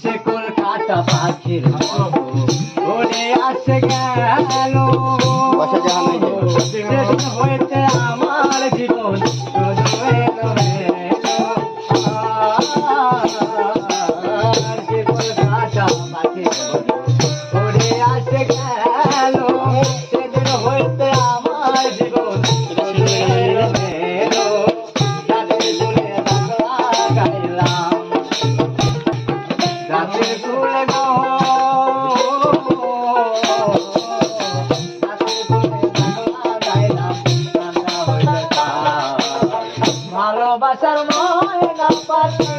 শিকল কাটা পাখির ওরে আসে গেল সেদিন হইতে আমার জীবন শুধু এলো এলো। শিকল কাটা পাখির ওরে আসে গেল সেদিন হইতে আমার জীবন শুধু এলো এলো। রাতের জুড়ে বাংলা গাইলাম, রাতের জুড়ে গো ভালোবাসার ময়না পাখি